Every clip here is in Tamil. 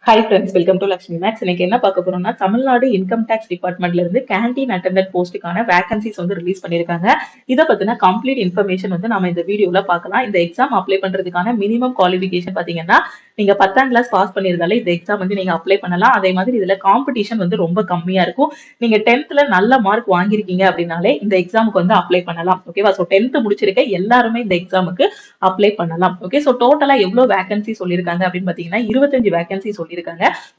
Hi friends, welcome to Lakshmi maths. இன்னைக்கு என்ன பார்க்க போறோம்னா, தமிழ்நாடு இன்கம் டேக்ஸ் டிபார்ட்மெண்ட்ல இருந்து கேண்டீன் அட்டெண்டன்ட் போஸ்ட்டுக்கான வேகன்சிஸ் வந்து ரிலீஸ் பண்ணிருக்காங்க. இதை பத்தின கம்ப்ளீட் இன்ஃபர்மேஷன் வந்து நம்ம இந்த வீடியோல பார்க்கலாம். இந்த எக்ஸாம் அப்ளை பண்றதுக்கான மினிமம் குவாலிஃபிகேஷன் பாத்தீங்கன்னா, நீங்க 10ஆம் கிளாஸ் பாஸ் பண்ணிருந்தாலே இந்த எக்ஸாம் வந்து நீங்க அப்ளை பண்ணலாம். அதே மாதிரி இதுல காம்படிஷன் வந்து ரொம்ப கம்மியா இருக்கும். நீங்க 10th நல்ல மார்க் வாங்கிருக்கீங்க அப்படின்னாலே இந்த எக்ஸாமுக்கு வந்து அப்ளை பண்ணலாம். ஓகேவா? சோ 10th முடிச்சிருக்க எல்லாருமே இந்த எக்ஸாமுக்கு அப்ளை பண்ணலாம். ஓகே, சோ டோட்டலா எவ்வளவு வேகன்சி சொல்லிருக்காங்க அப்படின்னு பாத்தீங்கன்னா 25 வேகன்சி சொல்லியிருக்காங்க.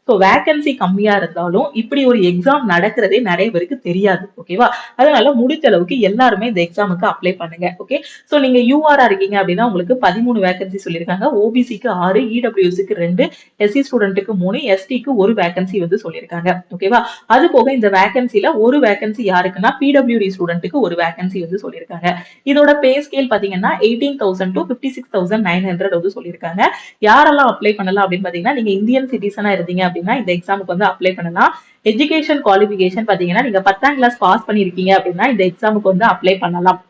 ஸோ வேகன்சி கம்மியா இருந்தாலும் இப்படி ஒரு எக்ஸாம் நடக்கிறதே நிறைய பேருக்கு தெரியாது. ஓகேவா? அதனால முடிஞ்ச அளவுக்கு எல்லாருமே இந்த எக்ஸாமுக்கு அப்ளை பண்ணுங்க. ஓகே, ஸோ நீங்க யூஆர் இருக்கீங்க அப்படின்னா உங்களுக்கு 13 வேகன்சி சொல்லியிருக்காங்க. ஓபிசிக்கு 6, இடபிள்யூசிக்கு 2, எஸ்சி ஸ்டூடெண்ட்டுக்கு 3, எஸ்டிக்கு 1 வேகன்சி வந்து சொல்லியிருக்காங்க. ஓகேவா? அது போக இந்த வேகன்சில ஒரு வேகன்சி யாருக்குன்னா பிடபிள்யூடி ஸ்டூடெண்ட்டுக்கு ஒரு வேகன்சி வந்து சொல்லியிருக்காங்க. இதோட பே ஸ்கேல் பாத்தீங்கன்னா 18,000 to 56,900 வந்து சொல்லியிருக்காங்க. யாரெல்லாம் அப்ளை பண்ணலாம் அப்படின்னு பாத்தீங்கன்னா, நீங்க இந்தியன் சிட்டிசனா இருந்தீங்க அப்படின்னா இந்த எக்ஸாமுக்கு வந்து அப்ளை பண்ணலாம். எஜுகேஷன் குவாலிஃபிகேஷன் பாத்தீங்கன்னா நீங்க 10ஆம் கிளாஸ் பாஸ் பண்ணிருக்கீங்க அப்படின்னா இந்த எக்ஸாமுக்கு வந்து அப்ளை பண்ணலாம்.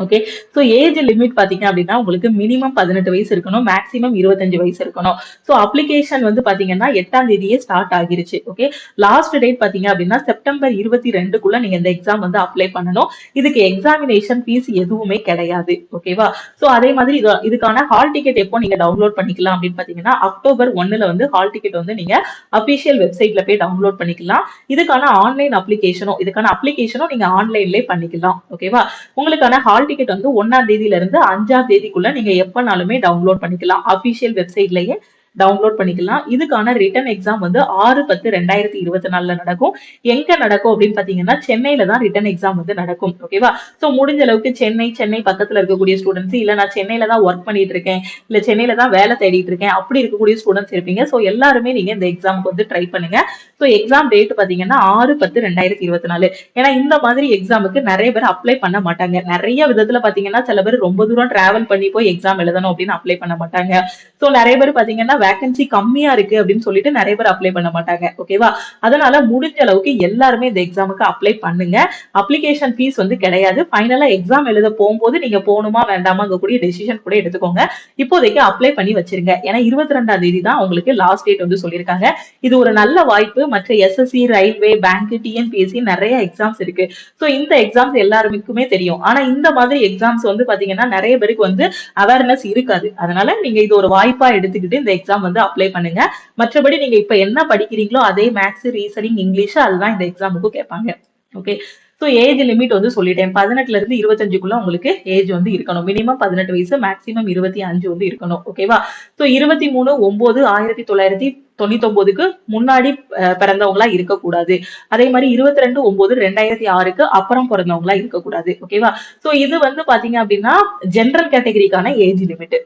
ஓகே, ஸோ ஏஜ் லிமிட் பாத்தீங்க அப்படின்னா உங்களுக்கு மினிமம் 18 வயசு இருக்கணும், மேக்ஸிமம் 25 வயசு இருக்கணும். ஸோ அப்ளிகேஷன் வந்து பாத்தீங்கன்னா 8ஆம் தேதியே ஸ்டார்ட் ஆகிருச்சு. ஓகே, லாஸ்ட் டேட் பாத்தீங்க அப்படின்னா செப்டம்பர் 22க்குள்ள நீங்க இந்த எக்ஸாம் வந்து அப்ளை பண்ணணும். இதுக்கு எக்ஸாமினேஷன் ஃபீஸ் எதுவுமே கிடையாது. ஓகேவா? ஸோ அதே மாதிரி இதுக்கான ஹால் டிக்கெட் எப்போ நீங்க டவுன்லோட் பண்ணிக்கலாம் அப்படின்னு பாத்தீங்கன்னா அக்டோபர் 1ல வந்து ஹால் டிக்கெட் வந்து நீங்க அபிஷியல் வெப்சைட்ல போய் டவுன்லோட் பண்ணிக்கலாம். இதுக்கான அப்ளிகேஷனும் நீங்க ஆன்லைன்லயே பண்ணிக்கலாம். ஓகேவா? உங்களுக்கான ஹால் டிக்கெட் வந்து 1ஆம் தேதியில இருந்து 5ஆம் தேதிக்குள்ள நீங்க எப்பனாலுமே டவுன்லோட் பண்ணிக்கலாம். அபிஷியல் வெப்சைட்லயே டவுன்லோட் பண்ணிக்கலாம். இதுக்கான ரிட்டன் எக்ஸாம் வந்து 6/10/2024 நடக்கும். எங்க நடக்கும் அப்படின்னு பாத்தீங்கன்னா சென்னையில தான் ரிட்டன் எக்ஸாம் வந்து நடக்கும். ஓகேவா? சோ முடிஞ்ச அளவுக்கு சென்னை பக்கத்துல இருக்கக்கூடிய ஸ்டூடெண்ட்ஸ், இல்ல நான் சென்னையில தான் ஒர்க் பண்ணிட்டு இருக்கேன், இல்ல சென்னையில தான் வேலை தேடிட்டு இருக்கேன் அப்படி இருக்கக்கூடிய ஸ்டூடெண்ட்ஸ் இருப்பீங்க. சோ எல்லாருமே நீங்க இந்த எக்ஸாமுக்கு வந்து ட்ரை பண்ணுங்க. சோ எக்ஸாம் டேட் பாத்தீங்கன்னா 6/10/2024. ஏன்னா இந்த மாதிரி எக்ஸாமுக்கு நிறைய பேர் அப்ளை பண்ண மாட்டாங்க. நிறைய விதத்துல பாத்தீங்கன்னா சில பேர் ரொம்ப தூரம் டிராவல் பண்ணி போய் எக்ஸாம் எழுதணும் அப்படின்னு அப்ளை பண்ண மாட்டாங்க. சோ நிறைய பேர் பாத்தீங்கன்னா வேகன்சி கம்மியா இருக்கு அப்படின்னு சொல்லிட்டு நிறைய பேர் அப்ளை பண்ண மாட்டாங்க. ஓகேவா? அதனால முடிஞ்ச அளவுக்கு எல்லாருமே இந்த எக்ஸாமுக்கு அப்ளை பண்ணுங்க. அப்ளிகேஷன் ஃபீஸ் வந்து கிடையாது. ஃபைனலா எக்ஸாம் எழுத போகும்போது நீங்க போகணுமா வேண்டாமாங்க கூடிய டெசிஷன் கூட எடுத்துக்கோங்க. இப்போதைக்கு அப்ளை பண்ணி வச்சிருங்க. ஏன்னா 22ஆம் தேதி தான் உங்களுக்கு லாஸ்ட் டேட் வந்து சொல்லியிருக்காங்க. இது ஒரு நல்ல வாய்ப்பு. மற்ற எஸ்எஸ்சி, ரயில்வே, பேங்க், டிஎன்பிஎஸ்சி நிறைய எக்ஸாம்ஸ் இருக்கு. சோ இந்த எக்ஸாம்ஸ் எல்லாருக்குமே தெரியும். ஆனா இந்த மாதிரி எக்ஸாம்ஸ் வந்து பாத்தீங்கன்னா நிறைய பேருக்கு வந்து அவேர்னஸ் இருக்காது. அதனால நீங்க இது ஒரு வாய்ப்பா எடுத்துக்கிட்டு இந்த எக்ஸாம் வந்து அப்ளை பண்ணுங்க. மற்றபடி நீங்க இப்ப என்ன படிக்கிறீங்களோ அதே மேக்ஸ், ரீசனிங், இங்கிலீஷ் அதுதான் இந்த எக்ஸாமுக்கு கேட்பாங்க. ஓகே, சோ ஏஜ் லிமிட் வந்து சொல்லிட்டேன். 18ல இருந்து 25க்குள்ள உங்களுக்கு ஏஜ் வந்து இருக்கணும். மினிமம் 18 வயசு, மேக்ஸிமம் 25 வந்து இருக்கணும். ஓகேவா? சோ 23/9/1999க்கு முன்னாடி பிறந்தவங்களா இருக்கக்கூடாது. அதே மாதிரி 22/9/2006க்கு அப்புறம் பிறந்தவங்களா இருக்கக்கூடாது. ஓகேவா? சோ இது வந்து பாத்தீங்க அப்படின்னா ஜெனரல் கேட்டகரிக்கான ஏஜ் லிமிட்.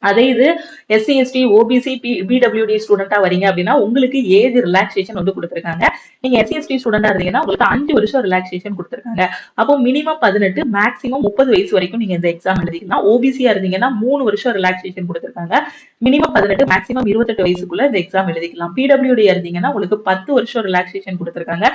அதே இது எஸ்சி, எஸ்டி, ஓபிசி, பிடபிள்யூடி ஸ்டூடெண்டா வரீங்க அப்படின்னா உங்களுக்கு ஏஜ் ரிலாக்ஸேஷன் வந்து கொடுத்துருக்காங்க. நீங்க எஸ்சி, எஸ்டி ஸ்டூடெண்டா இருந்தீங்கன்னா உங்களுக்கு 5 வருஷம் ரிலாக்ஸேஷன் கொடுத்துருக்காங்க. அப்போ மினிமம் 18, மேக்ஸிமம் 30 வயசு வரைக்கும் நீங்க இந்த எக்ஸாம் எழுதிக்கலாம். ஓபிசியா இருந்தீங்கன்னா 3 வருஷம் ரிலாக்ஸேஷன் கொடுத்துருக்காங்க. மினிமம் 18, மேக்ஸிமம் 28 வயசுக்குள்ள இந்த எக்ஸாம் எழுதிக்கலாம். பிடபிள்யூடி இருந்தீங்கன்னா உங்களுக்கு 10 வருஷம் ரிலாக்ஸேஷன் கொடுத்துருக்காங்க.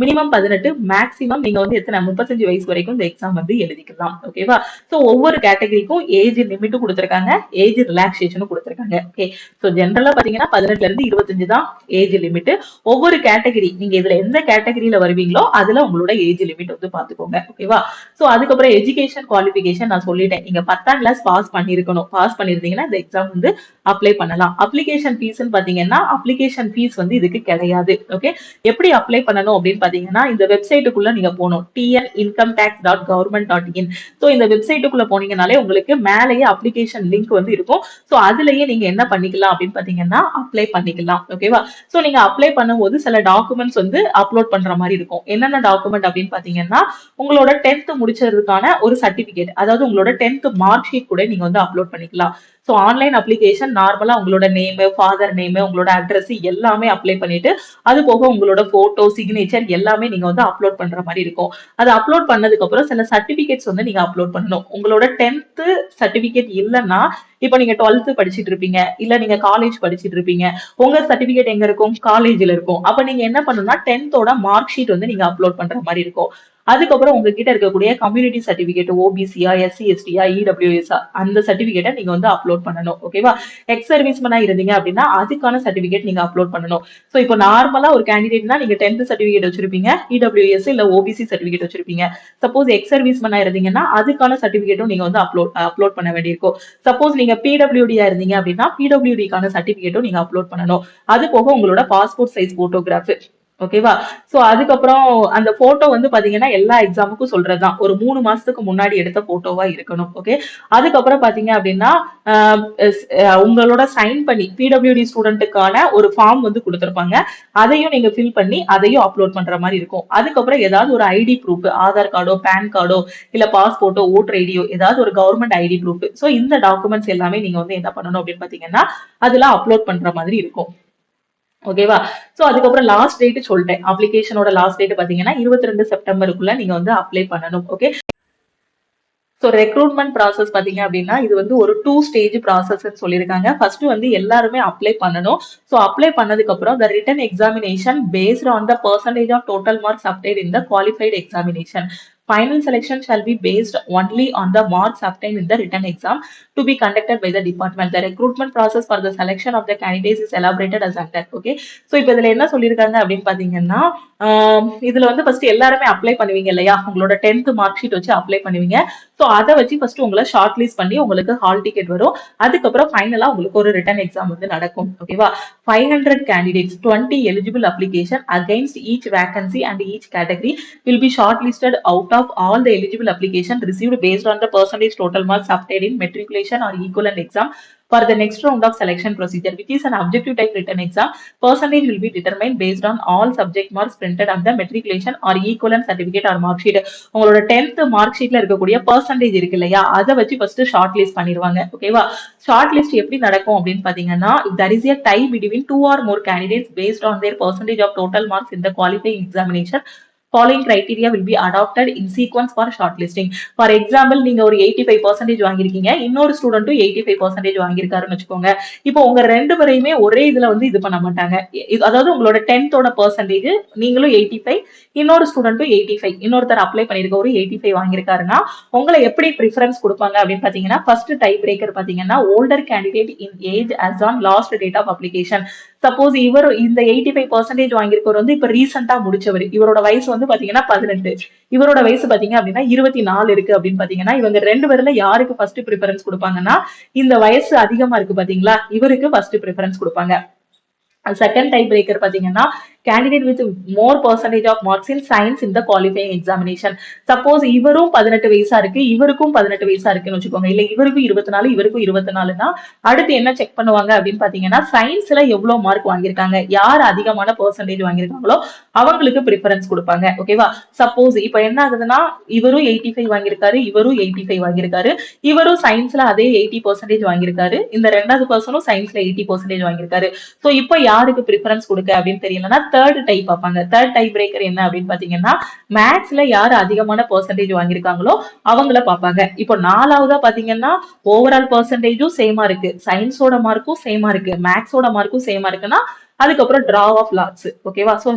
மினிமம் 18, மேக்ஸிமம் நீங்க வந்து எத்தனை 35 வயசு வரைக்கும் இந்த எக்ஸாம் வந்து எழுதிக்கலாம். ஓகேவா? சோ ஒவ்வொரு கேட்டகரிக்கும் ஏஜ் லிமிட் கொடுத்துருக்காங்க, ஏஜ் ரிலாக்ஸேஷனும் கொடுத்துருக்காங்க. ஓகே, சோ ஜெனரலா பாத்தீங்கன்னா 18ல இருந்து 25 தான் ஏஜ் லிமிட். ஒவ்வொரு கேட்டகரி நீங்க இதுல எந்த கேட்டகரியில வருவீங்களோ அதுல உங்களோட ஏஜ் லிமிட் வந்து பாத்துக்கோங்க. ஓகேவா? சோ அதுக்கப்புறம் எஜுகேஷன் குவாலிஃபிகேஷன் நான் சொல்லிட்டேன். நீங்க 10ஆம் கிளாஸ் பாஸ் பண்ணிருக்கணும். பாஸ் பண்ணிருந்தீங்கன்னா இந்த எக்ஸாம் வந்து அப்ளை பண்ணலாம். அப்ளிகேஷன் ஃபீஸ் பாத்தீங்கன்னா அப்ளிகேஷன் ஃபீஸ் வந்து இதுக்கு கிடையாது. ஓகே, எப்படி அப்ளை பண்ணணும் அப்படின்னு பாத்தீங்கன்னா இந்த வெப்சைட்டுக்குள்ள நீங்க போகணும். tnincometax.government.in. சோ இந்த வெப்சைட்டுக்குள்ள போனீங்கனாலே உங்களுக்கு மேலேயே அப்ளிகேஷன் லிங்க் வந்து இருக்கும். சோ அதுலயே நீங்க என்ன பண்ணிக்கலாம் அப்படின்னு பாத்தீங்கன்னா அப்ளை பண்ணிக்கலாம். ஓகேவா? சோ நீங்க அப்ளை பண்ணும்போது சில டாக்குமெண்ட்ஸ் வந்து அப்லோட் பண்ற மாதிரி இருக்கும். என்னென்ன டாக்குமெண்ட் அப்படின்னு பாத்தீங்கன்னா உங்களோட 10th முடிச்சதுக்கான ஒரு சர்டிபிகேட், அதாவது உங்களோட 10th மார்க் ஷீட் கூட நீங்க வந்து அப்லோட் பண்ணிக்கலாம். சோ ஆன்லைன் அப்ளிகேஷன் நார்மலா உங்களோட நேம், ஃபாதர் நேம், உங்களோட அட்ரஸ் எல்லாமே அப்ளை பண்ணிட்டு அது போக உங்களோட போட்டோ, சிக்னேச்சர் எல்லாமே நீங்க வந்து அப்லோட் பண்ற மாதிரி இருக்கும். அது அப்லோட் பண்ணதுக்கு அப்புறம் சில சர்டிபிகேட்ஸ் வந்து நீங்க அப்லோட் பண்ணணும். உங்களோட 10th சர்டிபிகேட் இல்லைன்னா, இப்ப நீங்க 12th படிச்சுட்டு இருப்பீங்க, இல்ல நீங்க காலேஜ் படிச்சுட்டு இருப்பீங்க, உங்க சர்டிபிகேட் எங்க இருக்கும்? காலேஜ்ல இருக்கும். அப்ப நீங்க என்ன பண்ணணும்னா 10th மார்க் ஷீட் வந்து நீங்க அப்லோட் பண்ற மாதிரி இருக்கும். அதுக்கப்புறம் உங்ககிட்ட இருக்கக்கூடிய கம்யூனிட்டி சர்டிபிகேட், ஓபிசியா, எஸ்சி எஸ்டியா, இடபிள்யூஎஸ்ஆ, அந்த சர்டிபிகேட்டை நீங்க வந்து அப்லோட் பண்ணணும். ஓகேவா? எக்ஸ் சர்வீஸ்மேனா இருந்தீங்க அப்படின்னா அதுக்கான சர்டிபிகேட் நீங்க அப்லோட் பண்ணணும். சோ இப்போ நார்மலா ஒரு கேண்டிடேட்னா நீங்க 10th சர்டிபிகேட் வச்சிருப்பீங்க, இடபிள்யூஎஸ் இல்ல ஓபிசி சர்டிபிகேட் வச்சிருப்பீங்க. சப்போஸ் எக்ஸ் சர்வீஸ்மேனா இருந்தீங்கன்னா அதுக்கான சர்டிபிகேட்டும் நீங்க வந்து அப்லோட் பண்ண வேண்டியிருக்கும். சப்போஸ் நீங்க பிடபிள்யூடியா இருந்தீங்க அப்படின்னா பிடபிள்யூடிக்கான சர்டிபிகேட்டும் நீங்க அப்லோட் பண்ணணும். அது போக உங்களோட பாஸ்போர்ட் சைஸ் போட்டோகிராஃப். ஓகேவா? சோ அதுக்கப்புறம் அந்த போட்டோ வந்து பாத்தீங்கன்னா எல்லா எக்ஸாமுக்கும் சொல்றதுதான், ஒரு 3 மாசத்துக்கு முன்னாடி எடுத்த போட்டோவா இருக்கணும். ஓகே. அதுக்கப்புறம் பாத்தீங்க அப்படின்னா உங்களோட சைன் பண்ணி பிடபிள்யூடி ஸ்டூடெண்ட்டுக்கான ஒரு ஃபார்ம் வந்து கொடுத்திருப்பாங்க. அதையும் நீங்க ஃபில் பண்ணி அதையும் அப்லோட் பண்ற மாதிரி இருக்கும். அதுக்கப்புறம் ஏதாவது ஒரு ஐடி ப்ரூஃப், ஆதார் கார்டோ, பேன் கார்டோ, இல்ல பாஸ்போர்ட்டோ, ஓட்டர் ஐடியோ, ஏதாவது ஒரு கவர்மெண்ட் ஐடி ப்ரூஃப். சோ இந்த டாக்குமெண்ட்ஸ் எல்லாமே நீங்க வந்து என்ன பண்ணணும் அப்படின்னு பாத்தீங்கன்னா அதுல அப்லோட் பண்ற மாதிரி இருக்கும். ஓகேவா? சோ அதுக்கப்புறம் லாஸ்ட் டேட் சொல்லிட்டேன். அப்ளிகேஷனோட லாஸ்ட் டேட் பாத்தீங்கன்னா 22 செப்டம்பருக்குள்ள நீங்க வந்து அப்ளை பண்ணணும். ஓகே. ஸோ ரெக்ரூட்மெண்ட் ப்ராசஸ் பாத்தீங்க அப்படின்னா இது வந்து ஒரு 2 ஸ்டேஜ் ப்ராசஸ் சொல்லியிருக்காங்க. ஃபர்ஸ்ட் வந்து எல்லாருமே அப்ளை பண்ணணும். ஸோ அப்ளை பண்ணதுக்கு அப்புறம் the written examination based on the percentage of total marks obtained in the qualified examination. Final selection shall be based only on the marks obtained in the written exam to be conducted by the department. The recruitment process for the selection of the candidates is elaborated as under. Okay. So இப்போ இதுல என்ன சொல்லியிருக்காங்க அப்படின்னு பாத்தீங்கன்னா இதுல வந்து ஃபர்ஸ்ட் எல்லாருமே அப்ளை பண்ணுவீங்க இல்லையா, உங்களோட 10th மார்க் ஷீட் வச்சு அப்ளை பண்ணுவீங்க. ஸோ அதை வச்சு ஃபர்ஸ்ட் உங்களை ஷார்ட் லிஸ்ட் பண்ணி உங்களுக்கு ஹால் டிக்கெட் வரும். அதுக்கப்புறம் ஃபைனலா உங்களுக்கு ஒரு ரிட்டன் எக்ஸாம் வந்து நடக்கும். ஓகேவா? 500 candidates, 20 eligible application against each vacancy and each category will be shortlisted out of all the eligible application received based on the percentage total marks obtained in matriculation or equivalent exam for the next round of selection procedure, which is an objective type written exam. Percentage will be determined based on all subject marks printed on the matriculation or equivalent certificate or mark sheet. உங்களோட 10th மார்க் ஷீட்ல இருக்கக்கூடிய பர்சன்டேஜ் இருக்கு இல்லையா, அதை வச்சு ஃபர்ஸ்ட் ஷார்ட் லிஸ்ட் பண்ணிடுவாங்க. ஓகேவா? ஷார்ட் லிஸ்ட் எப்படி நடக்கும் அப்படின்னு பாத்தீங்கன்னா there is a tie between 2 or more candidates based on their percentage of total marks in the qualifying examination. Following criteria will be adopted in sequence for shortlisting. For example, நீங்க ஒரு 85% வாங்கிருக்கீங்க, இன்னொரு ஸ்டூடெண்ட்டும் 85% வாங்கியிருக்காருன்னு வச்சுக்கோங்க. இப்போ உங்க ரெண்டு பேரையுமே ஒரே இதுல வந்து இது பண்ண மாட்டாங்க. அதாவது உங்களோட 10th பர்சன்டேஜ் நீங்களும் 85, இன்னொரு ஸ்டூடெண்ட்டும் 85, இன்னொருத்தர் அப்ளை பண்ணிருக்க ஒரு 85 வாங்கியிருக்காருன்னா உங்களை எப்படி ப்ரிஃபரன்ஸ் கொடுப்பாங்க அப்படின்னு பாத்தீங்கன்னா ஃபர்ஸ்ட் டை பிரேக்கர் பாத்தீங்கன்னா older candidate in age as on last date of application. Suppose இவர் இந்த 85% வாங்கியிருக்கவர் வந்து இப்ப ரீசெண்டா முடிச்சவர், இவரோட வயசு வந்து பாத்தீங்கன்னா 18, இவரோட வயசு பாத்தீங்க அப்படின்னா 24 இருக்கு அப்படின்னு பாத்தீங்கன்னா இவங்க ரெண்டு பேர்ல யாருக்கு ஃபர்ஸ்ட் ப்ரிஃபரன்ஸ் கொடுப்பாங்கன்னா இந்த வயசு அதிகமா இருக்கு பாத்தீங்களா, இவருக்கு ஃபர்ஸ்ட் ப்ரிஃபரன்ஸ் கொடுப்பாங்க. செகண்ட் டை பிரேக்கர் பாத்தீங்கன்னா candidate with more percentage of marks in science in the qualifying examination. Suppose இவரும் 18 வயசா இருக்கு, இவருக்கும் 18 வயசா இருக்குன்னு வச்சுக்கோங்க, இல்ல இவருக்கும் 24, இவருக்கும் 24னா அடுத்து என்ன செக் பண்ணுவாங்க அப்படின்னு பாத்தீங்கன்னா சயின்ஸ்ல எவ்வளவு மார்க் வாங்கியிருக்காங்க, யார் அதிகமான பெர்சன்டேஜ் வாங்கியிருக்காங்களோ அவங்களுக்கு ப்ரிஃபரன்ஸ் கொடுப்பாங்க. ஓகேவா? சப்போஸ் இப்ப என்ன ஆகுதுன்னா இவரும் 85 வாங்கியிருக்காரு, இவரும் 85 வாங்கியிருக்காரு, இவரும் சயின்ஸ்ல அதே 80% வாங்கியிருக்காரு, இந்த ரெண்டாவது பர்சனும் சயின்ஸ்ல 80% வாங்கியிருக்காரு. சோ இப்போ யாருக்கு ப்ரிஃபரன்ஸ் கொடுக்க அப்படின்னு தெரியலன்னா தேர்ட் டைப் பார்ப்பாங்க. தேர்ட் டை பிரேக்கர் என்ன அப்படின்னு பாத்தீங்கன்னா மேத்ஸ்ல யாரு அதிகமான பெர்சன்டேஜ் வாங்கியிருக்காங்களோ அவங்கள பார்ப்பாங்க. இப்போ நாலாவதா பாத்தீங்கன்னா ஓவரால் பெர்சன்டேஜும் சேமா இருக்கு, சயின்ஸோட மார்க்கும் சேமா இருக்கு, மேத்ஸோட மார்க்கும் சேமா இருக்குன்னா அதுக்கப்புறம் டிரா ஆஃப் லாட்ஸ். ஓகேவா? சோ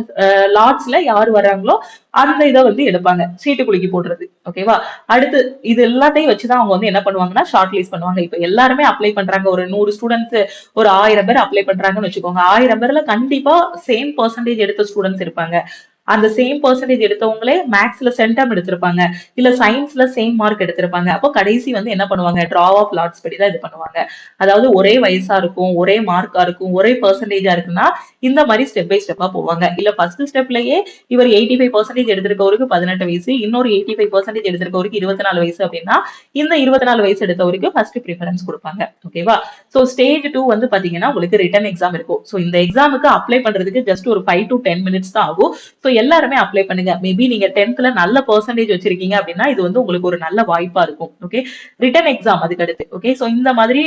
லாட்ஸ்ல யாரு வர்றாங்களோ அந்த இதை வந்து எடுப்பாங்க, சீட்டு குலுக்கி போடுறது. ஓகேவா? அடுத்து இது எல்லாத்தையும் வச்சுதான் அவங்க வந்து என்ன பண்ணுவாங்கன்னா ஷார்ட் லிஸ்ட் பண்ணுவாங்க. இப்ப எல்லாருமே அப்ளை பண்றாங்க, ஒரு 100 ஸ்டூடெண்ட்ஸ் ஒரு 1000 பேர் அப்ளை பண்றாங்கன்னு வச்சுக்கோங்க, 1000 பேர்ல கண்டிப்பா சேம் பெர்சன்டேஜ் எடுத்த ஸ்டூடெண்ட்ஸ் இருப்பாங்க. அந்த சேம் பெர்சன்டேஜ் எடுத்தவங்களே மேத்ஸ்ல சென்டம் எடுத்திருப்பாங்க, இல்ல சயின்ஸ்ல சேம் மார்க் எடுத்திருப்பாங்க. அப்போ கடைசி வந்து என்ன பண்ணுவாங்க, டிரா ஆஃப் லாட்ஸ் படி தான் இது பண்ணுவாங்க. அதாவது ஒரே வயசா இருக்கும், ஒரே மார்க்கா இருக்கும், ஒரே பெர்சன்டேஜா இருக்குன்னா இந்த மாதிரி ஸ்டெப் பை ஸ்டெப்பா போவாங்க. இல்ல ஃபர்ஸ்ட் ஸ்டெப்லயே இவர் 85% எடுத்திருக்கவருக்கு 18 வயசு, இன்னொரு 85% எடுத்திருக்கவருக்கு 24 வயசு அப்படின்னா இந்த 24 வயசு எடுத்தவருக்கு ஃபர்ஸ்ட் ப்ரிஃபரன்ஸ் கொடுப்பாங்க. ஓகேவா? சோ ஸ்டேஜ் 2 வந்து பாத்தீங்கன்னா உங்களுக்கு ரிட்டன் எக்ஸாம் இருக்கும். சோ இந்த எக்ஸாமுக்கு அப்ளை பண்றதுக்கு ஜஸ்ட் ஒரு 5 to 10 minutes தான் ஆகும். சோ எல்லாருமே அப்ளை பண்ணுங்க. மேபி நீங்க 10thல நல்ல பெர்சன்டேஜ் வச்சிருக்கீங்க அப்படின்னா இது வந்து உங்களுக்கு ஒரு நல்ல வாய்ப்பா இருக்கும். ஓகே. ரிட்டன் எக்ஸாம் அதுக்கு அடுத்து. ஓகே. சோ இந்த மாதிரி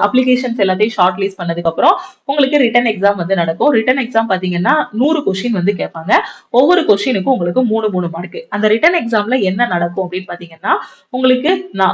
அப்ளிகேஷன்ஸ் எல்லாத்தையும் ஷார்ட் லிஸ்ட் பண்ணதுக்கு அப்புறம் உங்களுக்கு ரிட்டன் எக்ஸாம் வந்து நடக்கும். ரிட்டன் எக்ஸாம் பாத்தீங்கன்னா 100 கொஸ்டின் வந்து கேட்பாங்க. ஒவ்வொரு கொஸ்டினுக்கும் உங்களுக்கு 3 மார்க். அந்த ரிட்டன் எக்ஸாம்ல என்ன நடக்கும் அப்படின்னு பாத்தீங்கன்னா உங்களுக்கு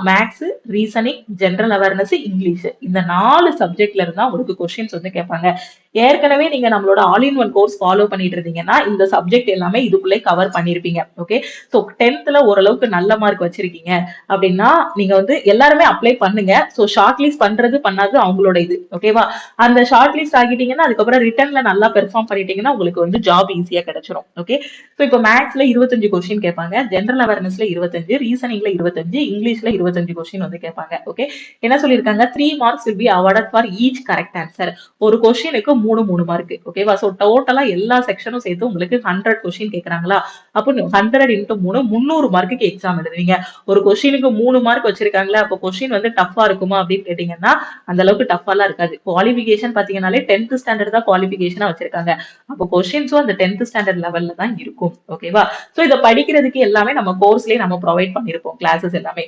maths, reasoning, general awareness, English இந்த 4 சப்ஜெக்ட்ல இருந்தா உங்களுக்கு கொஸ்டின்ஸ் வந்து கேட்பாங்க. ஏற்கனவே நீங்க நம்மளோட all in one course follow பண்ணிட்டு இருந்தீங்கன்னா இந்த சப்ஜெக்ட் எல்லாமே இதுக்குள்ளே கவர் பண்ணிருப்பீங்க. ஓகே, ஸோ 10th ஓரளவுக்கு நல்ல மார்க் வச்சிருக்கீங்க அப்படின்னா நீங்க வந்து எல்லாருமே அப்ளை பண்ணுங்க. ஸோ ஷார்ட் லிஸ்ட் பண்றது பண்ணாது அவங்களோட இது. ஓகேவா, அந்த ஷார்ட் லிஸ்ட் ஆகிட்டீங்கன்னா அதுக்கப்புறம் ரிட்டர்ன்ல நல்லா பெர்ஃபார்ம் பண்ணிட்டீங்கன்னா உங்களுக்கு வந்து ஜாப் ஈஸியா கிடைச்சிரும். ஓகே, ஸோ இப்போ மேத்ஸ்ல 25 கொஸ்டின் கேட்பாங்க, ஜென்ரல் அவேர்னஸ்ல 25, ரீசனிங்ல 25, இங்கிலீஷ்ல 25 கொஸ்டின் வந்து கேட்பாங்க. ஓகே, என்ன சொல்லியிருக்காங்க, 3 marks will be awarded for each correct answer. ஒரு கொஸ்டினுக்கு 3 மார்க். ஓகேவா, ஸோ டோட்டலா எல்லா செக்ஷனும் சேர்த்து உங்களுக்கு 100 கொஸ்டின் கேட்கறாங்களா, அப்போ 100 into 3 300 மார்க்குக்கு எக்ஸாம் எழுதுவீங்க. ஒரு கொஸ்டினுக்கு 3 மார்க் வச்சிருக்காங்களா, அப்போ கொஸ்டின் வந்து டஃபா இருக்குமா அப்படின்னு கேட்டீங்கன்னா அந்த அளவுக்கு டஃபாலாம் இருக்காது. குவாலிஃபிகேஷன் பாத்தீங்கன்னாலே 10th ஸ்டாண்டர்ட் தான் குவாலிஃபிகேஷனா வச்சிருக்காங்க. அப்போ கொஸ்டின்ஸும் அந்த 10th ஸ்டாண்டர்ட் லெவல்ல தான் இருக்கும். ஓகேவா, ஸோ இதை படிக்கிறதுக்கு எல்லாமே நம்ம கோர்ஸ்லயே நம்ம ப்ரொவைட் பண்ணிருப்போம் கிளாஸஸ் எல்லாமே.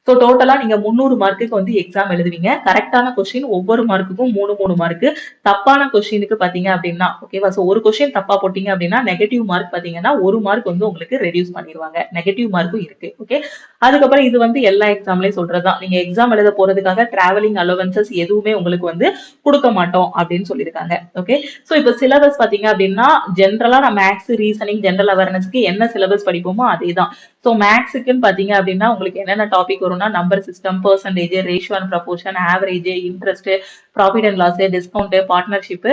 ஸோ டோட்டலா நீங்க 300 மார்க்குக்கு வந்து எக்ஸாம் எழுதுவீங்க. கரெக்டான கொஸ்டின் ஒவ்வொரு மார்க்குக்கும் 3 மார்க். தப்பான கொஸ்டினுக்கு பாத்தீங்க அப்படின்னா, ஓகேவா, ஸோ ஒரு கொஸ்டின் தப்பா போட்டீங்க அப்படின்னா நெகட்டிவ் மார்க் பாத்தீங்கன்னா 1 மார்க் வந்து உங்களுக்கு ரெடியூஸ் பண்ணிடுவாங்க. நெகட்டிவ் மார்க்கும் இருக்கு. ஓகே, அதுக்கப்புறம் இது வந்து எல்லா எக்ஸாம்லயும் சொல்றதுதான், நீங்க எக்ஸாம் எழுத போறதுக்காக டிராவலிங் அலவன்சஸ் எதுவுமே உங்களுக்கு வந்து கொடுக்க மாட்டோம் அப்படின்னு சொல்லியிருக்காங்க. ஓகே, ஸோ இப்போ சிலபஸ் பாத்தீங்க அப்படின்னா ஜென்ரலா நான் மேக்ஸ், ரீசனிங், ஜென்ரல் அவேர்னஸ்க்கு என்ன சிலபஸ் படிப்போமோ அதே தான். ஸோ மேக்ஸுக்குன்னு பாத்தீங்க அப்படின்னா உங்களுக்கு என்னென்ன டாபிக் வரும்னா number system, percentage, ratio and proportion, average, interest, profit and loss, discount, partnership,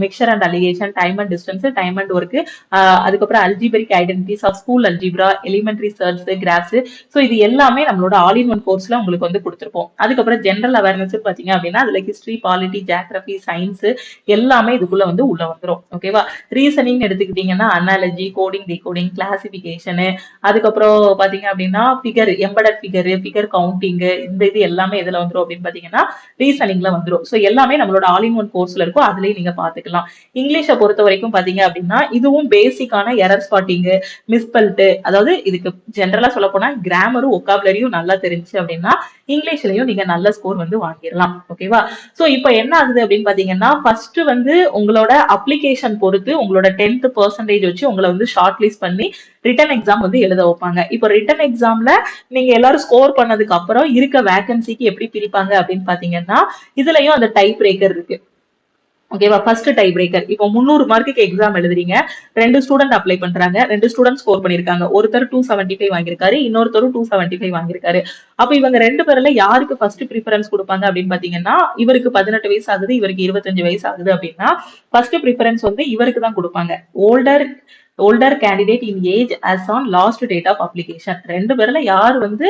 mixture and alligation, time and distance, time and work, அதுக்கப்புறம் algebraic identities of school algebra, elementary search, graphs. So இது எல்லாமே நம்மளோட ஆல் இன் ஒன் கோர்ஸ்ல உங்களுக்கு வந்து கொடுத்துருப்போம். அதுக்கப்புறம் ஜென்ரல் அவேர்னஸ் பாத்தீங்க அப்படின்னா அதுல ஹிஸ்டரி, பாலிட்டி, ஜியாகிரபி, சயின்ஸ் எல்லாமே இதுக்குள்ள வந்து உள்ள வந்துடும். ஓகேவா, ரீசனிங் எடுத்துக்கிட்டீங்கன்னா அனாலஜி, கோடிங், டிகோடிங், கிளாசிபிகேஷன், அதுக்கப்புறம் பாத்தீங்க அப்படின்னா ஃபிகர், எம்பெடட் ஃபிகர் கவுண்டிங், இந்த இது எல்லாமே எதுல வந்துரும் அப்படின்னு பாத்தீங்கன்னா ரீசனிங்ல வந்துரும். சோ எல்லாமே நம்மளோட ஆல் இன் ஒன் கோர்ஸ்ல இருக்கும், அதுலயே நீங்க பாத்துக்கலாம். இங்கிலீஷை பொறுத்த வரைக்கும் பாத்தீங்க அப்படின்னா இதுவும் பேசிக்கான எரர் ஸ்பாட்டிங், மிஸ்பெல்ட், அதாவது இதுக்கு ஜென்ரலா சொல்ல போனா கிராமரும் ஒகாபுலரியும் நல்லா தெரிஞ்சு அப்படின்னா இங்கிலீஷ்லயும் நீங்க நல்ல ஸ்கோர் வந்து வாங்கிடலாம். ஓகேவா, சோ இப்போ என்ன ஆகுது அப்படின்னு பாத்தீங்கன்னா ஃபர்ஸ்ட் வந்து உங்களோட அப்ளிகேஷன் பொறுத்து உங்களோட 10th பர்சன்டேஜ் வச்சு உங்களை வந்து ஷார்ட் லிஸ்ட் பண்ணி ரிட்டன் எக்ஸாம் வந்து எழுத வைப்பாங்க. இப்போ ரிட்டன் எக்ஸாம்ல நீங்க எல்லாரும் ஸ்கோர் பண்ணதுக்கு அப்புறம் இருக்க வேகன்சிக்கு எப்படி பிரிப்பாங்க அப்படின்னு பாத்தீங்கன்னா இதுலயும் அந்த டைப் பிரேக்கர் இருக்கு. ஓகேவா, ஃபர்ஸ்ட் டை பிரேக்கர். இப்போ 300 மார்க்குக்கு எக்ஸாம் எழுதுறீங்க, 2 ஸ்டூடெண்ட் அப்ளை பண்றாங்க, 2 ஸ்டூடெண்ட் ஸ்கோர் பண்ணிருக்காங்க. ஒருத்தர் 275 வாங்கியிருக்காரு, இன்னொருத்தரும் 275 வாங்கியிருக்காரு. அப்ப இவங்க 2 பேர்ல யாருக்கு ஃபர்ஸ்ட் ப்ரிஃபரன்ஸ் கொடுப்பாங்க அப்படின்னு பாத்தீங்கன்னா இவருக்கு 18 வயசு ஆகுது, இவருக்கு 25 வயசு ஆகுது அப்படின்னா ஃபர்ஸ்ட் ப்ரிஃபரன்ஸ் வந்து இவருக்கு தான் கொடுப்பாங்க. Older candidate in age as on last date of application. 2 பேர்ல யார் வந்து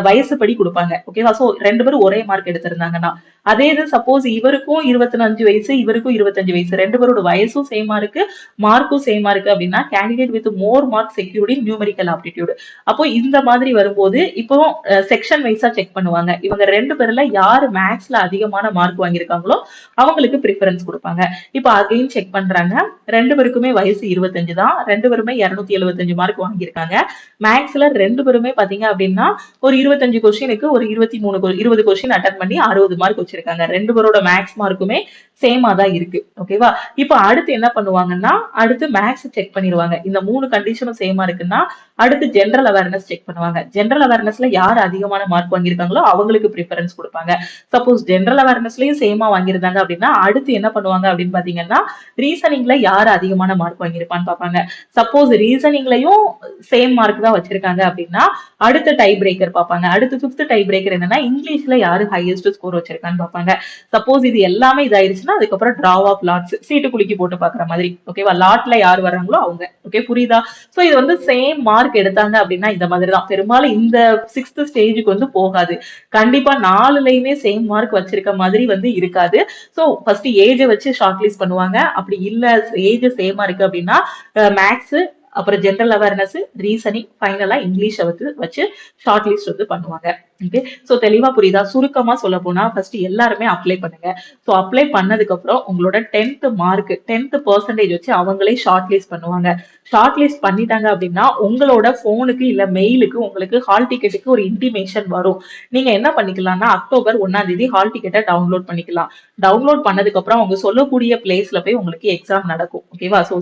வயசுப்படி கொடுப்பாங்க. ஓகேவா, சோ 2 பேரும் ஒரே மார்க் எடுத்திருந்தாங்கன்னா அதே இது சப்போஸ் இவருக்கும் 25 வயசு, இவருக்கும் 25 வயசு, 2 பேரோட வயசும் சேமா இருக்கு, மார்க்கும் சேமா இருக்கு அப்படின்னா candidate with more mark secured in numerical aptitude. அப்போ இந்த மாதிரி வரும்போது இப்போ செக்ஷன் வைஸா செக் பண்ணுவாங்க. இவங்க 2 பேர்ல யாரு மேக்ஸ்ல அதிகமான மார்க் வாங்கியிருக்காங்களோ அவங்களுக்கு ப்ரிஃபரன்ஸ் கொடுப்பாங்க. இப்போ அகைன் செக் பண்றாங்க, 2 பேருக்குமே வயசு 25 தான், 2 பேருமே 275 மார்க் வாங்கியிருக்காங்க. மேக்ஸ்ல 2 பேருமே பாத்தீங்க அப்படின்னா ஒரு 25 கொஸ்டினுக்கு ஒரு 20 கொஸ்டின் அட்டன் பண்ணி 60 மார்க் வச்சிருக்காங்க. 2 பேரோட மேக்ஸ் மார்க்குமே சேமா தான் இருக்கு. ஓகேவா, இப்போ அடுத்து என்ன பண்ணுவாங்கன்னா அடுத்து மேக்ஸ் செக் பண்ணிடுவாங்க. இந்த 3 கண்டிஷனும் சேமா இருக்குன்னா அடுத்து ஜென்ரல் அவேர்னஸ் செக் பண்ணுவாங்க. ஜென்ரல் அவேர்னஸ்ல யார் அதிகமான மார்க் வாங்கியிருக்காங்களோ அவங்களுக்கு ப்ரிஃபரன்ஸ் கொடுப்பாங்க. சப்போஸ் ஜென்ரல் அவேர்னஸ்லயும் சேமா வாங்கியிருந்தாங்க அப்படின்னா அடுத்து என்ன பண்ணுவாங்க அப்படின்னு பாத்தீங்கன்னா ரீசனிங்ல யார் அதிகமான மார்க் வாங்கியிருப்பான்னு பாப்பாங்க. சப்போஸ் ரீசனிங்லயும் சேம் மார்க் தான் வச்சிருக்காங்க அப்படின்னா அடுத்த டை பிரேக்கர் பார்ப்பாங்க. அடுத்து 5th டை பிரேக்கர் என்னன்னா இங்கிலீஷ்ல யாரு ஹையஸ்ட் ஸ்கோர் வச்சிருக்கான்னு பார்ப்பாங்க. சப்போஸ் இது எல்லாமே இதாயிருச்சுன்னா அதுக்கப்புறம் டிராவ் ஆஃப் லாட்ஸ், சீட்டு குலுக்கி போட்டு பாக்குற மாதிரி. ஓகேவா, லாட்ல யார் வர்றாங்களோ அவங்க. ஓகே, புரியுதா? சோ இது வந்து சேம் மார்க் எடுத்தாங்க அப்படின்னா இந்த மாதிரி தான். பெரும்பாலும் இந்த 6th ஸ்டேஜுக்கு வந்து போகாது. கண்டிப்பா 4லயுமே சேம் மார்க் வச்சிருக்க மாதிரி வந்து இருக்காது. சோ ஃபர்ஸ்ட் ஏஜ் வச்சு ஷார்ட் லிஸ்ட் பண்ணுவாங்க. அப்படி இல்ல ஏஜ் சேமா இருக்கு அப்படின்னா மேக்ஸ், அப்புறம் ஜென்ரல் அவேர்னஸ், ரீசனிங், ஃபைனலா இங்கிலீஷ் வச்சு ஷார்ட் லிஸ்ட் வந்து பண்ணுவாங்க. ஓகே, சோ தெளிவா புரியுதா? சுருக்கமா சொல்ல போனா ஃபர்ஸ்ட் எல்லாருமே அப்ளை பண்ணுங்க. சோ அப்ளை பண்ணதுக்கு அப்புறம் உங்களோட 10th மார்க் 10th பர்சன்டேஜ் வச்சு அவங்களே ஷார்ட் லிஸ்ட் பண்ணுவாங்க. ஷார்ட் லிஸ்ட் பண்ணிட்டாங்க அப்படின்னா உங்களோட போனுக்கு இல்ல மெயிலுக்கு உங்களுக்கு ஹால் டிக்கெட்டுக்கு ஒரு இன்டிமேஷன் வரும். நீங்க என்ன பண்ணிக்கலாம்னா அக்டோபர் 1ஆம் தேதி ஹால் டிக்கெட்டை டவுன்லோட் பண்ணிக்கலாம். டவுன்லோட் பண்ணதுக்கு அப்புறம் அவங்க சொல்லக்கூடிய பிளேஸ்ல போய் உங்களுக்கு எக்ஸாம் நடக்கும். ஓகேவா, சோ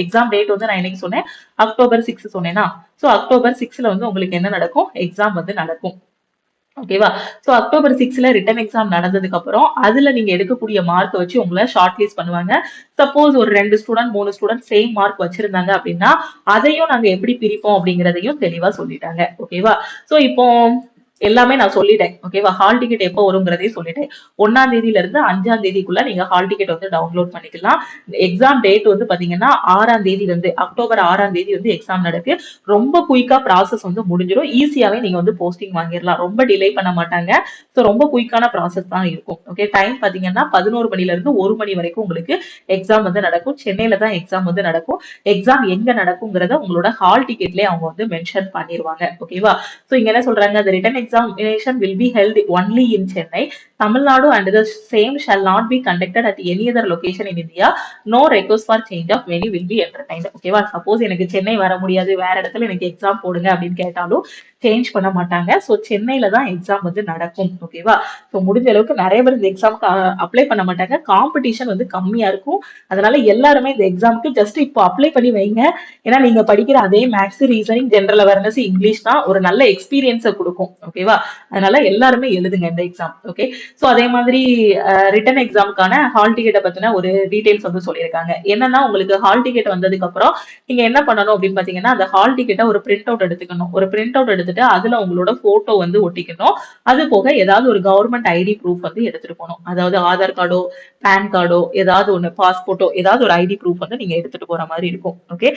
எக்ஸாம் டேட் வந்து நான் என்னைக்கு சொன்னேன், அக்டோபர் 6 சொன்னேன்னா, சோ அக்டோபர் 6ல வந்து உங்களுக்கு என்ன நடக்கும், எக்ஸாம் வந்து நடக்கும். ஓகேவா? சோ அக்டோபர் 6ல ரிட்டன் எக்ஸாம் நடந்ததுக்கு அப்புறம் அதுல நீங்க எடுக்கக்கூடிய மார்க் வச்சு உங்களை ஷார்ட் லிஸ்ட் பண்ணுவாங்க. சப்போஸ் ஒரு 2 ஸ்டூடெண்ட் 3 ஸ்டூடெண்ட் சேம் மார்க் வச்சிருந்தாங்க அப்படின்னா அதையும் நாங்க எப்படி பிரிப்போம் அப்படிங்கறதையும் தெளிவா சொல்லிட்டாங்க. ஓகேவா? சோ இப்போ எல்லாமே நான் சொல்லிட்டேன். ஓகேவா? ஹால் டிக்கெட் எப்போ வருங்கிறதையும் சொல்லிட்டேன். 1ஆம் தேதியில இருந்து 5ஆம் தேதிக்குள்ள நீங்க ஹால் டிக்கெட் வந்து டவுன்லோட் பண்ணிக்கலாம். எக்ஸாம் டேட் வந்து பாத்தீங்கன்னா 6ஆம் தேதி வந்து அக்டோபர் 6ஆம் தேதி வந்து எக்ஸாம் நடக்கு. ரொம்ப குயிக்கா ப்ராசஸ் வந்து முடிஞ்சிடும். ஈஸியாவே நீங்க வந்து போஸ்டிங் வாங்கிடலாம். ரொம்ப டிலே பண்ண மாட்டாங்க. ஸோ ரொம்ப குயிக்கான ப்ராசஸ் தான் இருக்கும். ஓகே, டைம் பாத்தீங்கன்னா 11 மணில இருந்து 1 மணி வரைக்கும் உங்களுக்கு எக்ஸாம் வந்து நடக்கும். சென்னையில தான் எக்ஸாம் வந்து நடக்கும். எக்ஸாம் எங்க நடக்குங்கிறத உங்களோட ஹால் டிக்கெட்லயே அவங்க வந்து மென்ஷன் பண்ணிருவாங்க. ஓகேவா? சோ இங்க என்ன சொல்றாங்க, the written examination will be held only in Chennai, Tamil Nadu, and the same shall not be conducted at any other location in India. No request for change of venue will be entertained. ஓகேவா? சப்போஸ் எனக்கு சென்னை வர முடியாது, வேற இடத்துல எனக்கு எக்ஸாம் போடுங்க அப்படின்னு கேட்டாலும் சேஞ்ச் பண்ண மாட்டாங்க. ஸோ சென்னையில தான் எக்ஸாம் வந்து நடக்கும். ஓகேவா? ஸோ முடிஞ்ச அளவுக்கு நிறைய பேர் இந்த எக்ஸாமுக்கு அப்ளை பண்ண மாட்டாங்க. காம்படிஷன் வந்து கம்மியா இருக்கும். அதனால எல்லாருமே இந்த எக்ஸாமுக்கு ஜஸ்ட் இப்போ அப்ளை பண்ணி வைங்க. ஏன்னா நீங்க படிக்கிற அதே maths, reasoning, general awareness, English தான் ஒரு நல்ல எக்ஸ்பீரியன்ஸை கொடுக்கும். ஓகேவா? அதனால எல்லாருமே எழுதுங்க இந்த எக்ஸாம். ஓகே, ஸோ அதே மாதிரி ரிட்டன் எக்ஸாமுக்கான ஹால் டிக்கெட்டை பத்தின ஒரு டீடைல்ஸ் வந்து சொல்லியிருக்காங்க. என்னன்னா, உங்களுக்கு ஹால் டிக்கெட் வந்ததுக்கு அப்புறம் நீங்க என்ன பண்ணணும் அப்படின்னு பாத்தீங்கன்னா, அந்த ஹால் டிக்கெட்டை ஒரு பிரிண்ட் அவுட் எடுத்துக்கணும். ஒரு பிரிண்ட் அவுட் எடுத்துட்டு அதுல உங்களோட போட்டோ வந்து ஒட்டிக்கணும். அது போக ஏதாவது ஒரு கவர்மெண்ட் ஐடி ப்ரூஃப் வந்து எடுத்துட்டு போகணும். அதாவது ஆதார் கார்டோ, பேன் கார்டோ, ஏதாவது ஒண்ணு, பாஸ்போர்ட்டோ, ஏதாவது ஒரு ஐடி ப்ரூஃப் வந்து நீங்க எடுத்துட்டு போற மாதிரி இருக்கும். ஓகே,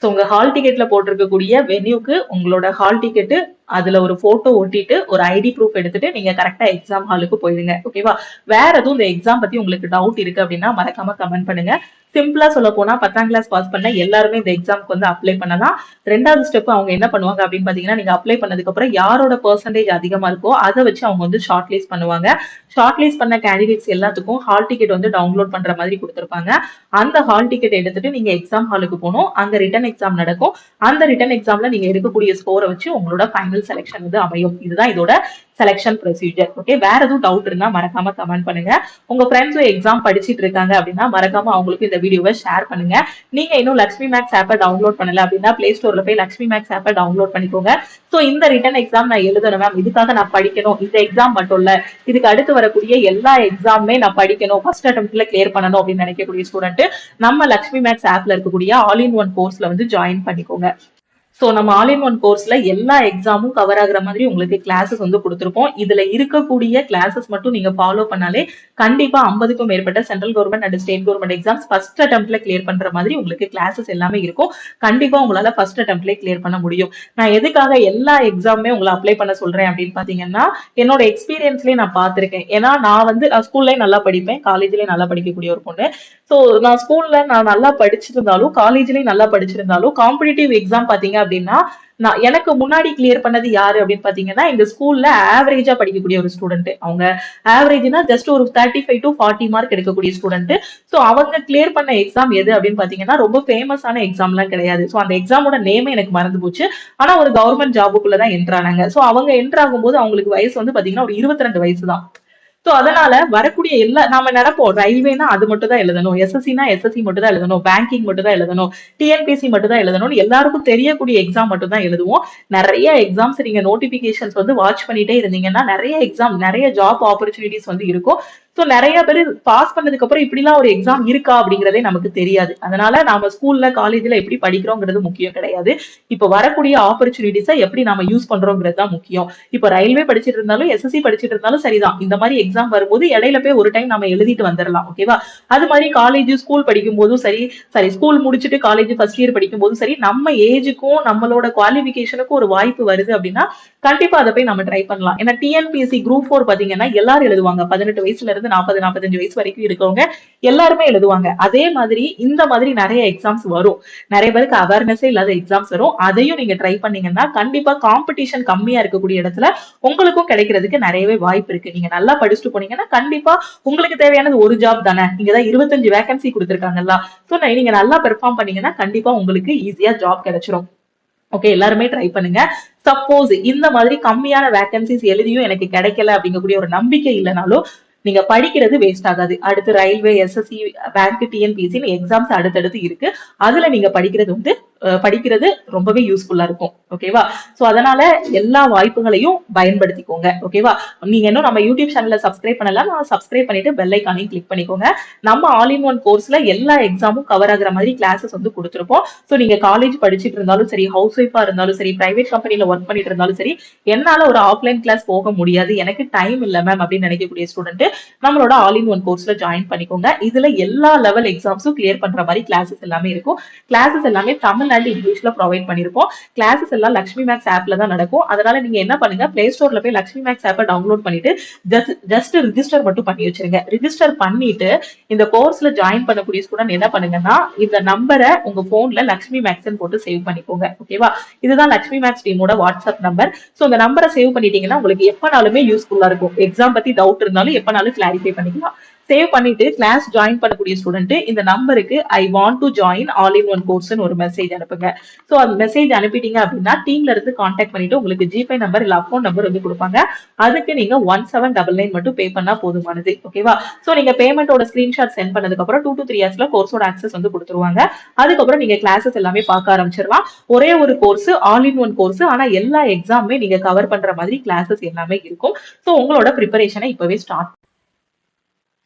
ஸோ உங்க ஹால் டிக்கெட்ல போட்டிருக்கக்கூடிய வென்யூக்கு உங்களோட ஹால் டிக்கெட்டு, அதுல ஒரு போட்டோ ஒட்டிட்டு ஒரு ஐடி ப்ரூஃப் எடுத்துட்டு நீங்க கரெக்டா எக்ஸாம் ஹாலுக்கு போயிடுங்க. ஓகேவா? வேற எதுவும் இந்த எக்ஸாம் பத்தி உங்களுக்கு டவுட் இருக்கு அப்படின்னா மறக்காம கமெண்ட் பண்ணுங்க. சிம்பிளா சொல்ல போனா 10ஆம் கிளாஸ் பாஸ் பண்ண எல்லாருமே இந்த எக்ஸாமுக்கு வந்து அப்ளை பண்ணலாம். 2வது ஸ்டெப் அவங்க என்ன பண்ணுவாங்க அப்படின்னு பாத்தீங்கன்னா, நீங்க அப்ளை பண்ணதுக்கு அப்புறம் யாரோட பெர்சன்டேஜ் அதிகமா இருக்கோ அதை வச்சு அவங்க வந்து ஷார்ட் லிஸ்ட் பண்ணுவாங்க. ஷார்ட் லிஸ்ட் பண்ண கேண்டிடேட்ஸ் எல்லாத்துக்கும் ஹால் டிக்கெட் வந்து டவுன்லோட் பண்ற மாதிரி கொடுத்திருப்பாங்க. அந்த ஹால் டிக்கெட் எடுத்துட்டு நீங்க எக்ஸாம் ஹாலுக்கு போகணும். அங்க ரிட்டன் எக்ஸாம் நடக்கும். அந்த ரிட்டன் எக்ஸாம்ல நீங்க எடுக்கக்கூடிய ஸ்கோரை வச்சு உங்களோட ஃபைனல் செலக்ஷன் வந்து அமையும். இதுதான் இதோட செலக்ஷன் ப்ரொசீஜர். ஓகே, வேற எதுவும் டவுட் இருந்தா மறக்காம கமெண்ட் பண்ணுங்க. உங்க ஃப்ரெண்ட்ஸும் எக்ஸாம் படிச்சிட்டு இருக்காங்க அப்படின்னா மறக்காம அவங்களுக்கு இந்த வீடியோவை ஷேர் பண்ணுங்க. நீங்க இன்னும் லக்ஷ்மி மேக்ஸ் ஆப்பை டவுன்லோட் பண்ணல அப்படின்னா பிளே ஸ்டோர்ல போய் லக்ஷ்மி மேக்ஸ் ஆப்பை டவுன்லோட் பண்ணிக்கோங்க. சோ இந்த ரிட்டன் எக்ஸாம் நான் எழுதணும் மேம், இதுக்காக நான் படிக்கணும், இந்த எக்ஸாம் மட்டும் இல்ல இதுக்கு அடுத்து வரக்கூடிய எல்லா எக்ஸாமுமே நான் படிக்கணும், ஃபர்ஸ்ட் அட்டெம்ப்ட்ல கிளியர் பண்ணணும் அப்படின்னு நினைக்கக்கூடிய ஸ்டூடெண்ட் நம்ம லக்ஷ்மி மேக்ஸ் ஆப்ல இருக்கக்கூடிய ஆல் இன் ஒன் கோர்ஸ்ல வந்து ஜாயின் பண்ணிக்கோங்க. சோ நம்ம ஆல் இன் ஒன் கோர்ஸ்ல எல்லா எக்ஸாமும் கவர் ஆகுற மாதிரி உங்களுக்கு கிளாஸஸ் வந்து கொடுத்துருப்போம். இதுல இருக்கக்கூடிய கிளாஸஸ் மட்டும் நீங்க ஃபாலோ பண்ணாலே கண்டிப்பா 50க்கும் மேற்பட்ட central government and state government exams first அட்டெம்ப்ட்ல கிளியர் பண்ற மாதிரி உங்களுக்கு கிளாஸஸ் எல்லாமே இருக்கும். கண்டிப்பா உங்களால ஃபர்ஸ்ட் அட்டெம்ப்ட்ல கிளியர் பண்ண முடியும். நான் எதுக்காக எல்லா எக்ஸாமுமே உங்களை அப்ளை பண்ண சொல்றேன் அப்படின்னு பாத்தீங்கன்னா, என்னோட எக்ஸ்பீரியன்ஸ்லயே நான் பார்த்திருக்கேன். ஏன்னா நான் வந்து ஸ்கூல்லயும் நல்லா படிப்பேன், காலேஜ்லயும் நல்லா படிக்கக்கூடிய ஒரு பொண்ணு. சோ நான் ஸ்கூல்ல நான் நல்லா படிச்சிருந்தாலும் காலேஜ்லயும் நல்லா படிச்சிருந்தாலும் காம்படிட்டிவ் எக்ஸாம் பாத்தீங்க அப்படின்னா நான் எனக்கு முன்னாடி கிளியர் பண்ணது யாரு அப்படின்னு பாத்தீங்கன்னா, எங்க ஸ்கூல்ல ஆவரேஜா படிக்கக்கூடிய ஒரு ஸ்டூடெண்ட். அவங்க ஆவரேஜ்னா ஜஸ்ட் ஒரு 35 to 40 மார்க் எடுக்கக்கூடிய ஸ்டூடெண்ட். சோ அவங்க கிளியர் பண்ண எக்ஸாம் எது அப்படின்னு பாத்தீங்கன்னா ரொம்ப ஃபேமஸான எக்ஸாம் எல்லாம் கிடையாது. சோ அந்த எக்ஸாமோட நேமே எனக்கு மறந்து போச்சு. ஆனா ஒரு கவர்மெண்ட் ஜாபுக்குள்ளதான் என்ட்ரு ஆனாங்க. சோ அவங்க என்ட்ரு ஆகும்போது அவங்களுக்கு வயசு வந்து பாத்தீங்கன்னா ஒரு 22 வயசு தான். சோ அதனால வரக்கூடிய எல்லா நாம நினைப்போம் ரயில்வேனா அது மட்டும் தான் எழுதணும், எஸ்எஸ்சினா எஸ்எஸ்சி மட்டும் தான் எழுதணும், பேங்கிங் மட்டும் தான் எழுதணும், டிஎன்பிசி மட்டும் தான் எழுதணும், எல்லாருக்கும் தெரியக்கூடிய எக்ஸாம் மட்டும் தான் எழுதுவோம். நிறைய எக்ஸாம்ஸ் நீங்க நோட்டிபிகேஷன்ஸ் வந்து வாட்ச் பண்ணிட்டே இருந்தீங்கன்னா நிறைய எக்ஸாம், நிறைய ஜாப் ஆப்பர்ச்சுனிட்டிஸ் வந்து இருக்கும். சோ நிறைய பேர் பாஸ் பண்ணதுக்கு அப்புறம் இப்படிலாம் ஒரு எக்ஸாம் இருக்கா அப்படிங்கறதே நமக்கு தெரியாது. அதனால நாம ஸ்கூல்ல காலேஜ்ல எப்படி படிக்கிறோங்கிறது முக்கியம் கிடையாது. இப்ப வரக்கூடிய ஆப்பர்ச்சுனிட்டிஸை எப்படி நாம யூஸ் பண்றோங்கிறது தான் முக்கியம். இப்ப ரயில்வே படிச்சிட்டு இருந்தாலும் எஸ்எஸ்சி படிச்சிட்டு இருந்தாலும் சரிதான். இந்த மாதிரி எக்ஸாம் வரும்போது இடையில போய் ஒரு டைம் நம்ம எழுதிட்டு வந்துடலாம். ஓகேவா? அது மாதிரி காலேஜ் ஸ்கூல் படிக்கும் போதும் சரி, ஸ்கூல் முடிச்சுட்டு காலேஜ் ஃபர்ஸ்ட் இயர் படிக்கும் போதும் சரி, நம்ம ஏஜுக்கும் நம்மளோட குவாலிபிகேஷனுக்கும் ஒரு வாய்ப்பு வருது அப்படின்னா கண்டிப்பா அதை போய் நம்ம ட்ரை பண்ணலாம். ஏன்னா டிஎன்பிஎஸ்சி குரூப் 4 பாத்தீங்கன்னா எல்லாரும் எழுதுவாங்க. 18 வயசுல இருந்து 40-45 வயசு வரைக்கும் இருக்கவங்க எல்லாருமே எழுதுவாங்க. அதே மாதிரி இந்த மாதிரி நிறைய எக்ஸாம்ஸ் வரும். நிறைய பேருக்கு அவேர்னஸே இல்லாத எக்ஸாம்ஸ் வரும். அதையும் நீங்க ட்ரை பண்ணீங்கன்னா கண்டிப்பா காம்படிஷன் கம்மியா இருக்கக்கூடிய இடத்துல உங்களுக்கும் கிடைக்கிறதுக்கு நிறையவே வாய்ப்பு இருக்கு. நீங்க நல்லா படிச்சுட்டு போனீங்கன்னா கண்டிப்பா உங்களுக்கு தேவையானது ஒரு ஜாப் தானே. இங்கதான் 25 வேகன்சி கொடுத்திருக்காங்கல்ல. சோ நீங்க நல்லா பெர்ஃபார்ம் பண்ணீங்கன்னா கண்டிப்பா உங்களுக்கு ஈஸியா ஜாப் கிடைச்சிரும். ஓகே, எல்லாருமே ட்ரை பண்ணுங்க. சப்போஸ் இந்த மாதிரி கம்மியான வேகன்சிஸ் எழுதியும் எனக்கு கிடைக்கல அப்படிங்கக்கூடிய ஒரு நம்பிக்கை இல்லைனாலும் நீங்க படிக்கிறது வேஸ்ட் ஆகாது. அடுத்து railway, SSC, bank, TNPSC exams அடுத்தடுத்து இருக்கு. அதுல நீங்க படிக்கிறது வந்து படிக்கிறது ரொம்பவே யூஸ்ஃபுல்லா இருக்கும். ஓகேவா? சோ அதனால எல்லா வாய்ப்புகளையும் பயன்படுத்திக்கோங்க. ஓகேவா? நீங்க இன்னும் நம்ம யூடியூப் சேனல்ல சப்ஸ்கிரைப் பண்ணல, நான் சப்ஸ்கிரைப் பண்ணிட்டு பெல் ஐகானையும் கிளிக் பண்ணிக்கோங்க. நம்ம ஆல் இன் ஒன் கோர்ஸ்ல எல்லா எக்ஸாமும் கவர் ஆகுற மாதிரி கிளாஸஸ் வந்து கொடுத்துருப்போம். சோ நீங்க காலேஜ் படிச்சுட்டு இருந்தாலும் சரி, ஹவுஸ் ஒய்ஃபா இருந்தாலும் சரி, பிரைவேட் கம்பெனில ஒர்க் பண்ணிட்டு இருந்தாலும் சரி, என்னால ஒரு ஆஃப்லைன் கிளாஸ் போக முடியாது, எனக்கு டைம் இல்ல மேம் அப்படின்னு நினைக்கக்கூடிய ஸ்டூடெண்ட் நம்மளோட ஆல் இன் ஒன் கோர்ஸ்ல ஜாயின் பண்ணிக்கோங்க. இதுல எல்லா லெவல் எக்ஸாம்ஸும் கிளியர் பண்ற மாதிரி கிளாஸஸ் எல்லாமே இருக்கும். கிளாஸஸ் எல்லாமே தமிழ் அண்ட் இங்கிலீஷ்ல ப்ரொவைட் பண்ணிருப்போம். கிளாஸஸ் எல்லாம் லக்ஷ்மி மேக்ஸ் ஆப்ல தான் நடக்கும். அதனால நீங்க என்ன பண்ணுங்க, பிளே ஸ்டோர்ல போய் லக்ஷ்மி மேக்ஸ் ஆப்பை டவுன்லோட் பண்ணிட்டு ஜஸ்ட் ரிஜிஸ்டர் மட்டும் பண்ணி வச்சிருங்க. ரிஜிஸ்டர் பண்ணிட்டு இந்த கோர்ஸ்ல ஜாயின் பண்ணக்கூடிய ஸ்டூடெண்ட் என்ன பண்ணுங்கன்னா, இந்த நம்பரை உங்க போன்ல லக்ஷ்மி மேக்ஸ் போட்டு சேவ் பண்ணிக்கோங்க. ஓகேவா? இதுதான் லக்ஷ்மி மேக்ஸ் டீமோட வாட்ஸ்அப் நம்பர். சோ இந்த நம்பரை சேவ் பண்ணிட்டீங்கன்னா உங்களுக்கு எப்பனாலுமே யூஸ்ஃபுல்லா இருக்கும். எக்ஸாம் பத்தி டவுட் இருந்தாலும் எப்பனாலும் கிளாரிஃபை பண்ணிக்கலாம். சேவ் பண்ணிட்டு கிளாஸ் ஜாயின் பண்ணக்கூடிய ஸ்டூடெண்ட் இந்த நம்பருக்கு I want to join all in one course ஒரு மெசேஜ் அனுப்புங்க. சோ அந்த மெசேஜ் அனுப்பிட்டீங்க அப்படின்னா டீம்ல இருந்து கான்டாக்ட் பண்ணிட்டு உங்களுக்கு ஜிபே நம்பர் இல்ல அக்கௌண்ட் நம்பர் வந்து கொடுப்பாங்க. அதுக்கு நீங்க 1799 மட்டும் பே பண்ணா போதுமானது. ஓகேவா? சோ நீங்க பேமெண்டோட ஸ்கிரீன்ஷாட் சென்ட் பண்ணதுக்கு அப்புறம் 2 to 3 ஹவர்ஸ்ல கோர்ஸோட ஆக்சஸ் வந்து கொடுத்துருவாங்க. அதுக்கப்புறம் நீங்க கிளாஸஸ் எல்லாமே பார்க்க ஆரம்பிச்சிடலாம். ஒரே ஒரு course, all in one course, ஆனா எல்லா எக்ஸாமுமே நீங்க கவர் பண்ற மாதிரி கிளாஸஸ் எல்லாமே இருக்கும். சோ உங்களோட ப்ரிப்பரேஷனை இப்பவே ஸ்டார்ட்.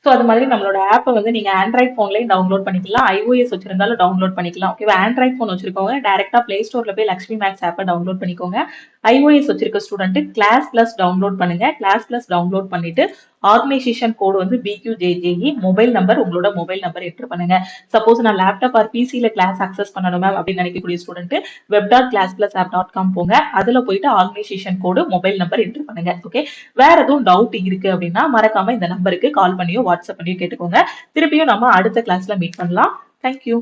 ஸோ அது மாதிரி நம்மளோட ஆப்பை வந்து நீங்க ஆண்ட்ராய்ட் போன்லயும் டவுன்லோட் பண்ணிக்கலாம், iOS வச்சிருந்தாலும் டவுன்லோட் பண்ணிக்கலாம். ஓகேவா? ஆண்ட்ராய்ட் போன் வச்சிருக்கவங்க டைரக்டா பிளே ஸ்டோர்ல போய் லக்ஷ்மி மேக்ஸ் ஆப்பை டவுன்லோட் பண்ணிக்கோங்க. iOS வச்சிருக்க ஸ்டூடெண்ட் கிளாஸ் பிளஸ் டவுன்லோட் பண்ணுங்க. கிளாஸ் பிளஸ் டவுன்லோட் பண்ணிட்டு ஆர்கனைசேஷன் கோடு வந்து BQJJE, மொபைல் நம்பர் உங்களோட மொபைல் நம்பர் என்டர் பண்ணுங்க. சப்போஸ் நான் லேப்டாப் ஆர் பிசில கிளாஸ் அக்சஸ் பண்ணணும் மேம் அப்படின்னு நினைக்கக்கூடிய ஸ்டூடெண்ட் web.classplus.app.com போங்க. அதுல போயிட்டு ஆர்கனைசேஷன் கோடு மொபைல் நம்பர் என்டர் பண்ணுங்க. ஓகே? வேற எதுவும் டவுட் இருக்கு அப்படின்னா மறக்காம இந்த நம்பருக்கு கால் பண்ணியோ வாட்ஸ்அப் பண்ணியோ கேட்டுக்கோங்க. திருப்பியும் நம்ம அடுத்த கிளாஸ்ல மீட் பண்ணலாம். தேங்க்யூ.